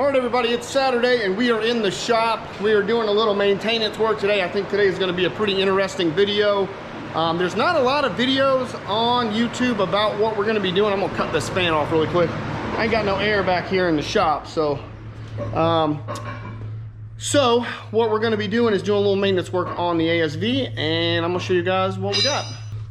All right, everybody, it's Saturday and we are in the shop. We are doing a little maintenance work today. I think today is going to be a pretty interesting video. There's not a lot of videos on YouTube about what we're going to be doing. I'm going to cut this fan off really quick. I ain't got no air back here in the shop, so what we're going to be doing is doing a little maintenance work on the ASV, and I'm going to show you guys what we got.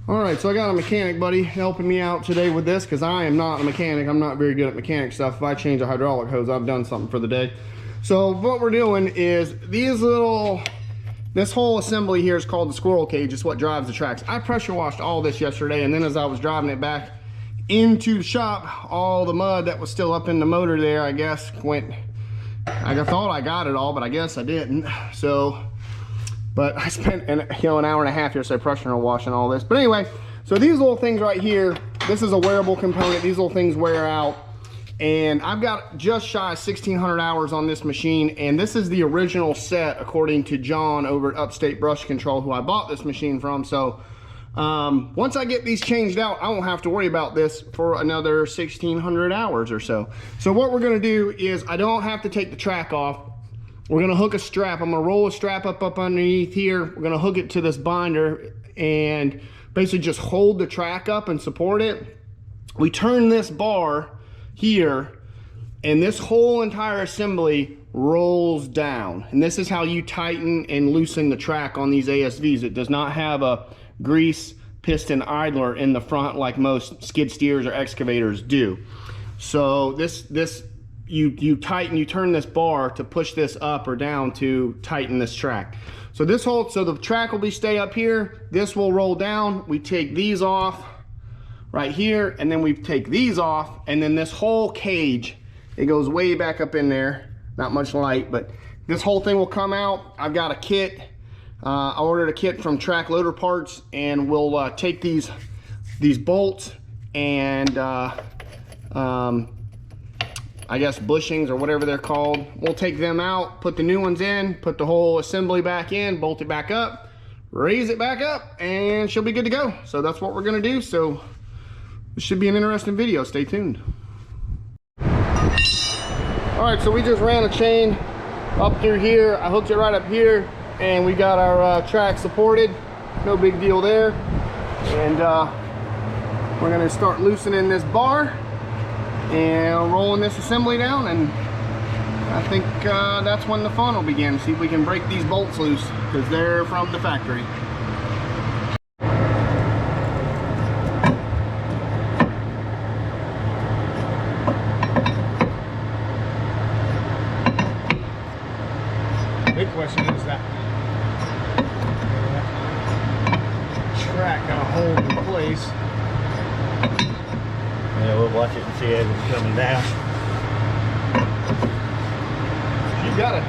All right, so I got a mechanic buddy helping me out today with this because I am not a mechanic. I'm not very good at mechanic stuff. If I change a hydraulic hose, I've done something for the day. So what we're doing is this whole assembly here is called the squirrel cage. It's what drives the tracks. I pressure washed all this yesterday, and then as I was driving it back into the shop, all the mud that was still up in the motor there, I guess, went. I thought I got it all, but I guess I didn't. So. But I spent an hour and a half here, so pressure washing all this. But anyway, so these little things right here, this is a wearable component. These little things wear out. And I've got just shy of 1,600 hours on this machine. And this is the original set, according to John over at Upstate Brush Control, who I bought this machine from. So once I get these changed out, I won't have to worry about this for another 1,600 hours or so. So what we're gonna do is I don't have to take the track off. We're gonna hook a strap. I'm gonna roll a strap up underneath here. We're gonna hook it to this binder and basically just hold the track up and support it. We turn this bar here and this whole entire assembly rolls down. And this is how you tighten and loosen the track on these ASVs. It does not have a grease piston idler in the front like most skid steers or excavators do. So you tighten, you turn this bar to push this up or down to tighten this track. So the track will stay up here. This will roll down. We take these off right here, and then we take these off, and then this whole cage, it goes way back up in there. Not much light, but this whole thing will come out. I've got a kit. I ordered a kit from Track Loader Parts, and we'll take these bolts and I guess bushings or whatever they're called. We'll take them out, put the new ones in, put the whole assembly back in, bolt it back up, raise it back up, and she'll be good to go. So that's what we're gonna do. So this should be an interesting video. Stay tuned. All right, so we just ran a chain up through here. I hooked it right up here, and we got our track supported. No big deal there. And we're gonna start loosening this bar and rolling this assembly down, and I think that's when the fun will begin. See if we can break these bolts loose because they're from the factory. Big question is that track gonna hold in place. Yeah, we'll watch it and see as it's coming down. You got a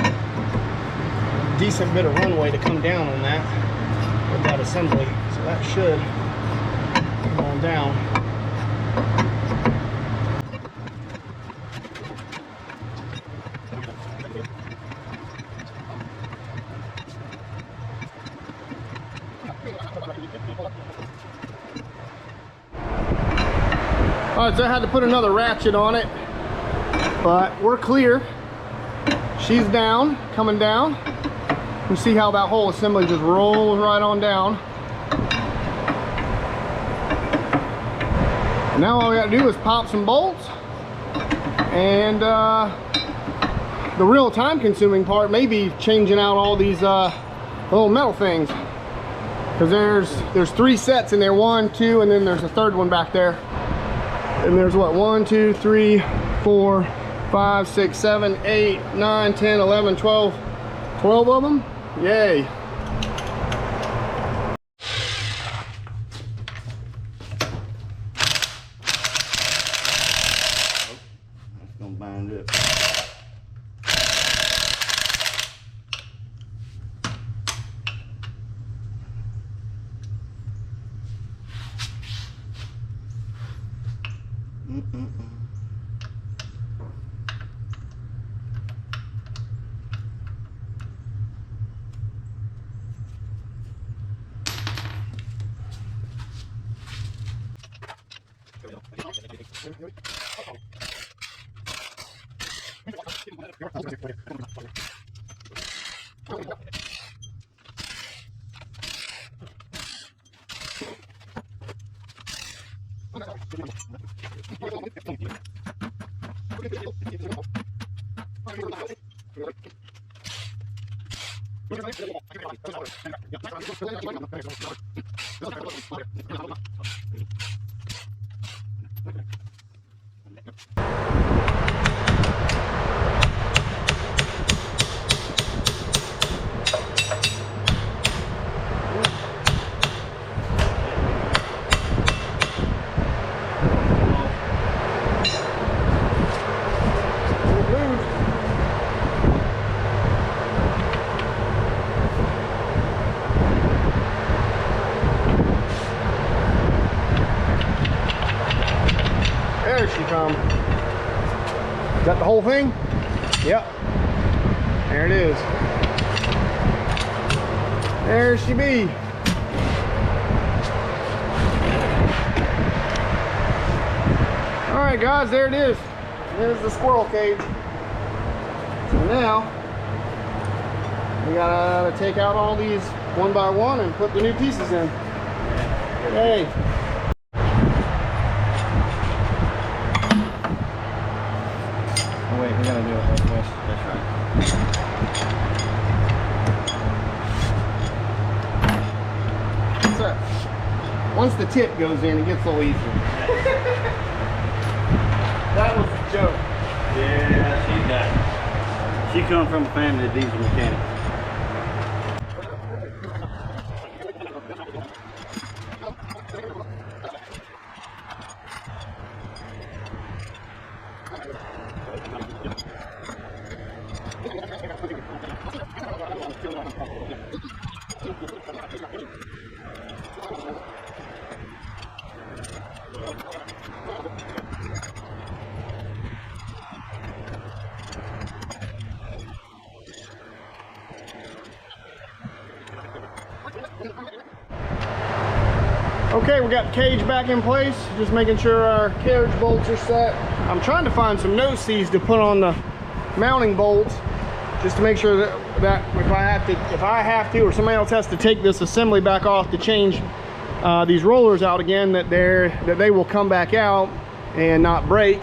decent bit of runway to come down on that with that assembly, so that should come on down. All right, so I had to put another ratchet on it, but we're clear. She's down, coming down. You see how that whole assembly just rolls right on down. Now all we gotta do is pop some bolts, and the real time-consuming part may be changing out all these little metal things, because there's 3 sets in there, 1, 2, and then there's a third one back there. And there's what, 1, 2, 3, 4, 5, 6, 7, 8, 9, 10, 11, 12 of them. Yay. That's gonna bind up. There she comes. Is that the whole thing? Yep. There it is. There she be. Alright guys, there it is. There's the squirrel cage. So now, we gotta take out all these one by one and put the new pieces in. Hey. Wait, we gotta do it like this. That's right. What's that? Once the tip goes in, it gets a little easier. That was a joke. Yeah, she got it. She come from a family of diesel mechanics. Okay, we got the cage back in place, just making sure our carriage bolts are set. I'm trying to find some nose C's to put on the mounting bolts, just to make sure that if I have to, or somebody else has to take this assembly back off to change these rollers out again, that they will come back out and not break.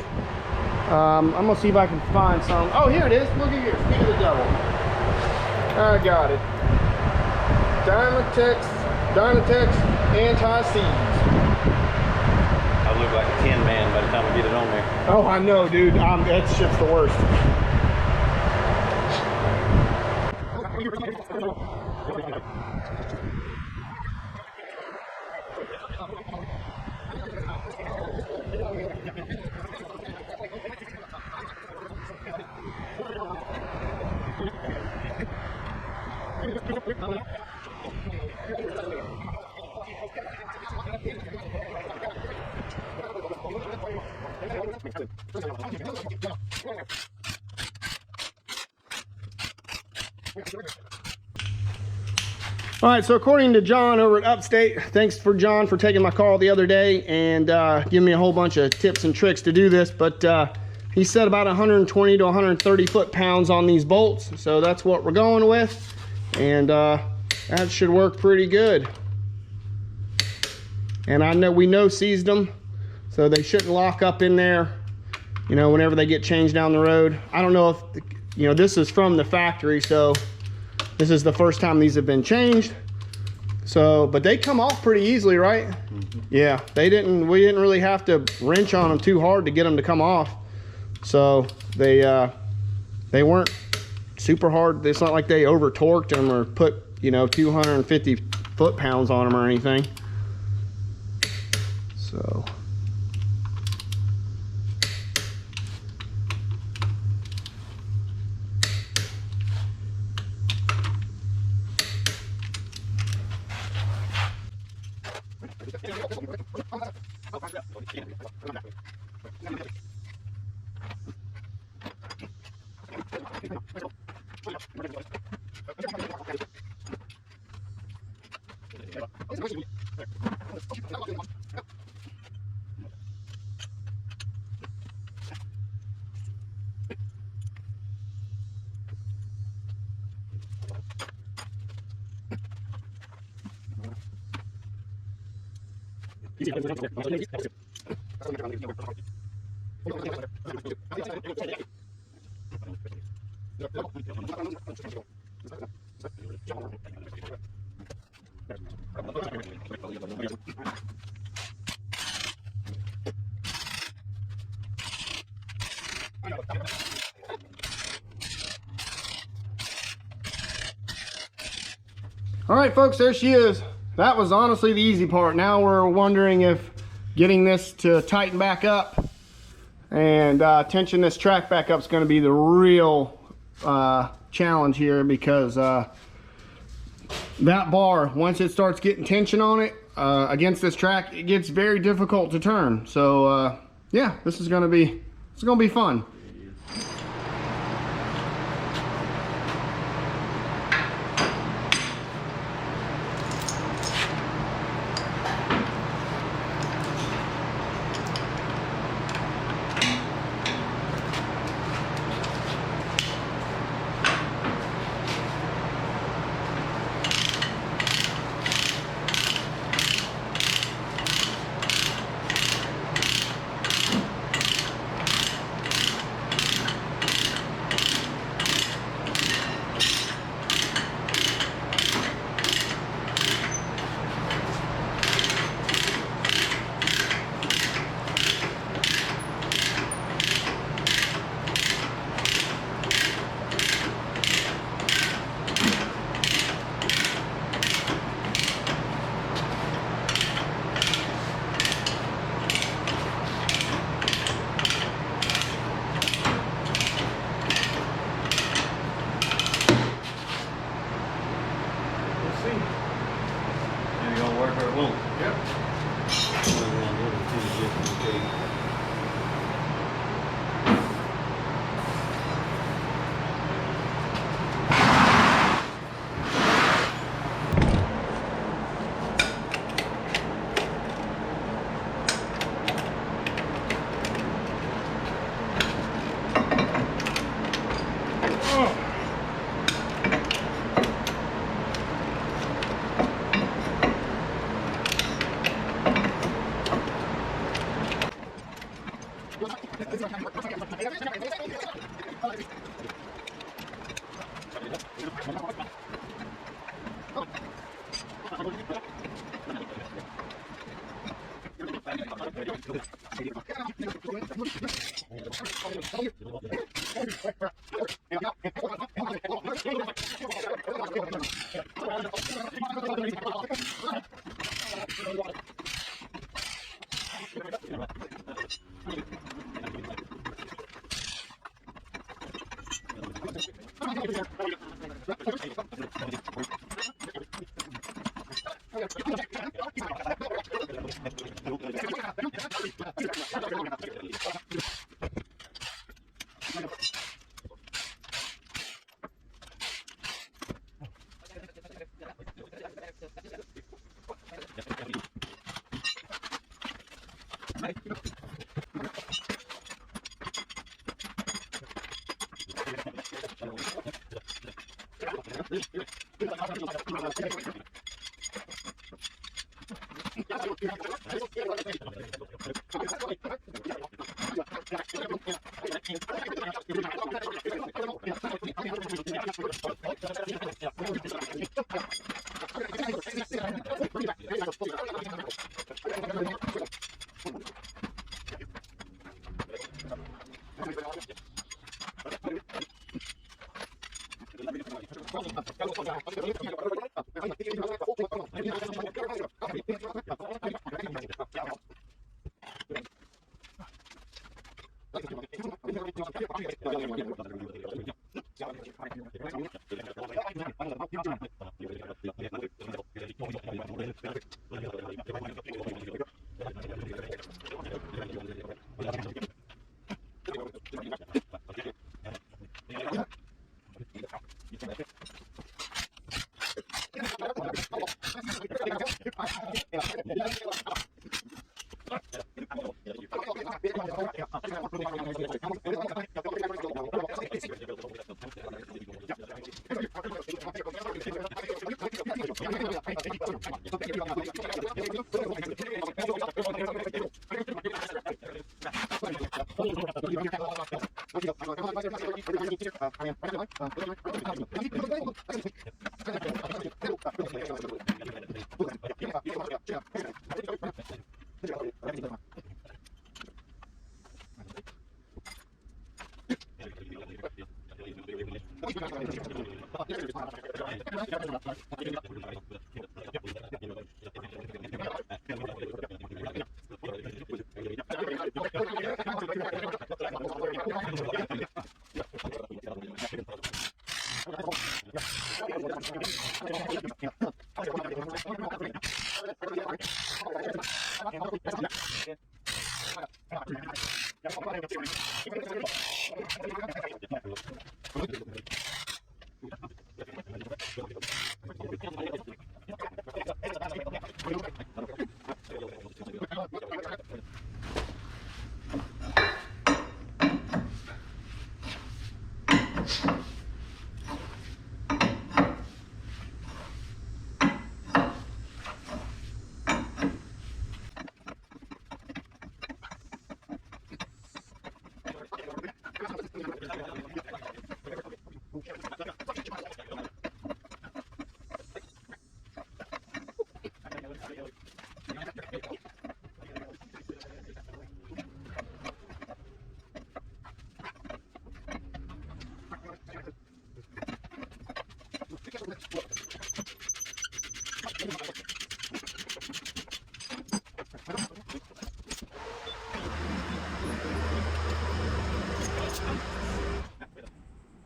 I'm gonna see if I can find some. Oh, here it is. Look at here. Speak of the devil. I got it. Dynatex anti-seize. I look like a tin man by the time I get it on there. Oh, I know, dude. That shit's the worst. All right, so according to John over at Upstate, thanks for John for taking my call the other day and giving me a whole bunch of tips and tricks to do this, but he said about 120 to 130 foot-pounds on these bolts, so that's what we're going with, and that should work pretty good. And I know we no-seized them, so they shouldn't lock up in there, you know, whenever they get changed down the road. I don't know if, you know, this is from the factory, so this is the first time these have been changed. So, but they come off pretty easily, right? Mm-hmm. Yeah, we didn't really have to wrench on them too hard to get them to come off. So they weren't super hard. It's not like they over torqued them or put, you know, 250 foot-pounds on them or anything. So. All right, folks, there she is. That was honestly the easy part. Now we're wondering if getting this to tighten back up and tension this track back up is going to be the real challenge here, because that bar, once it starts getting tension on it against this track, it gets very difficult to turn. So yeah, this is going to be fun. Maybe it'll work or it won't. Yep.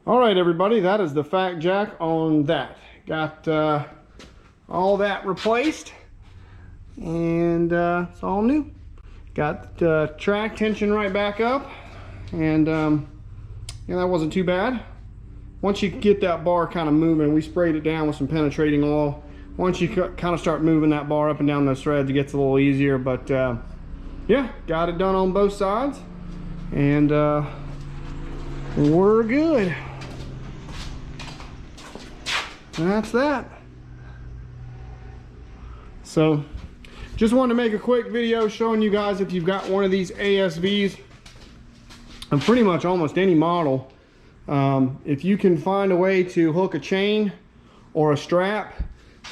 All right, everybody, that is the fact jack on that. Got all that replaced, and it's all new. Got the track tension right back up, and yeah, that wasn't too bad. Once you get that bar kind of moving, we sprayed it down with some penetrating oil. Once you kind of start moving that bar up and down those threads, it gets a little easier. But yeah, got it done on both sides, and we're good. And that's that. So just wanted to make a quick video showing you guys, if you've got one of these ASVs, and pretty much almost any model, if you can find a way to hook a chain or a strap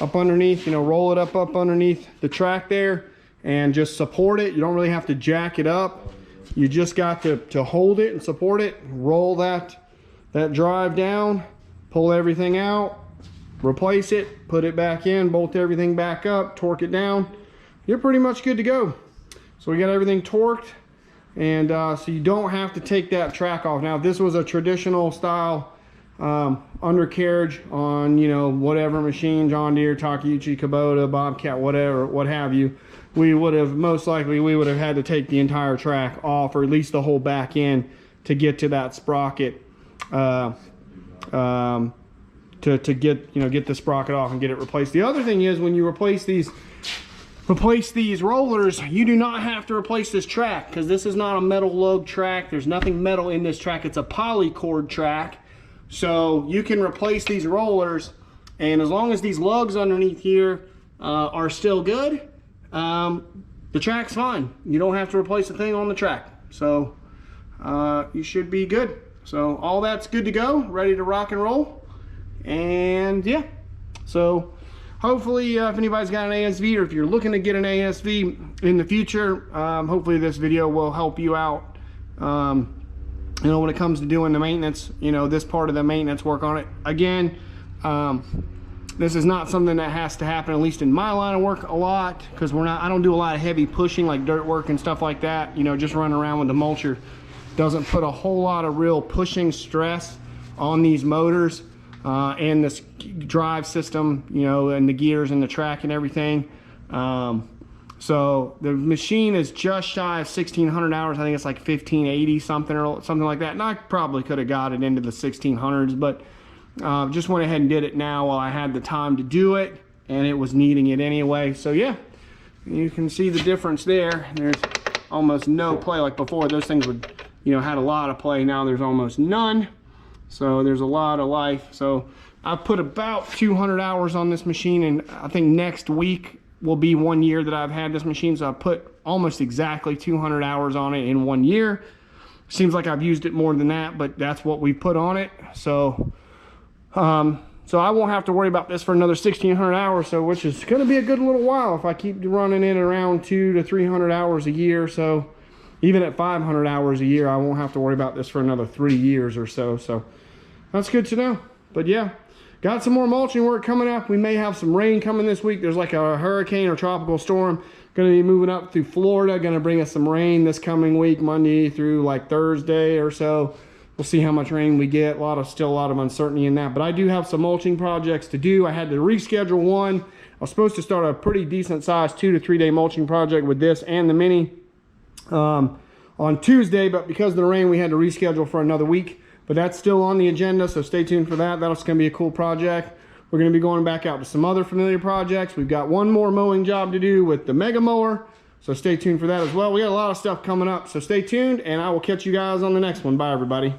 up underneath, you know, roll it up underneath the track there and just support it. You don't really have to jack it up. You just got to hold it and support it, roll that drive down, pull everything out, replace it, put it back in, bolt everything back up, torque it down. You're pretty much good to go. So we got everything torqued, and so you don't have to take that track off. Now, if this was a traditional style undercarriage on, you know, whatever machine, John Deere, Takeuchi, Kubota, Bobcat, whatever, what have you, we would have most likely had to take the entire track off, or at least the whole back end, to get to that sprocket, to get, you know, get the sprocket off and get it replaced. The other thing is, when you replace these rollers, you do not have to replace this track, because this is not a metal lug track. There's nothing metal in this track. It's a polycord track. So you can replace these rollers, and as long as these lugs underneath here are still good, the track's fine. You don't have to replace a thing on the track. So you should be good. So all that's good to go, ready to rock and roll. And yeah, so hopefully if anybody's got an ASV, or if you're looking to get an ASV in the future, hopefully this video will help you out, you know, when it comes to doing the maintenance, you know, this part of the maintenance work on it. Again, this is not something that has to happen, at least in my line of work, a lot, because I don't do a lot of heavy pushing like dirt work and stuff like that. You know, just running around with the mulcher doesn't put a whole lot of real pushing stress on these motors and this drive system, you know, and the gears and the track and everything. So the machine is just shy of 1,600 hours. I think it's like 1,580 something or something like that. And I probably could have got it into the 1,600s, but just went ahead and did it now while I had the time to do it, and it was needing it anyway. So yeah, you can see the difference there. There's almost no play. Like before, those things would, you know, had a lot of play. Now there's almost none. So there's a lot of life. So I put about 200 hours on this machine, and I think next week will be 1 year that I've had this machine. So I put almost exactly 200 hours on it in 1 year. Seems like I've used it more than that, but that's what we put on it. So so I won't have to worry about this for another 1,600 hours, so which is going to be a good little while if I keep running it around 200 to 300 hours a year. So even at 500 hours a year, I won't have to worry about this for another 3 years or so. So that's good to know. But yeah, got some more mulching work coming up. We may have some rain coming this week. There's like a hurricane or tropical storm going to be moving up through Florida, going to bring us some rain this coming week, Monday through like Thursday or so. We'll see how much rain we get. Still a lot of uncertainty in that. But I do have some mulching projects to do. I had to reschedule one. I was supposed to start a pretty decent sized 2 to 3 day mulching project with this and the Mini on Tuesday, but because of the rain, we had to reschedule for another week. But that's still on the agenda, so stay tuned for that. That's going to be a cool project. We're going to be going back out to some other familiar projects. We've got one more mowing job to do with the Mega Mower, so stay tuned for that as well. We got a lot of stuff coming up, so stay tuned, and I will catch you guys on the next one. Bye, everybody.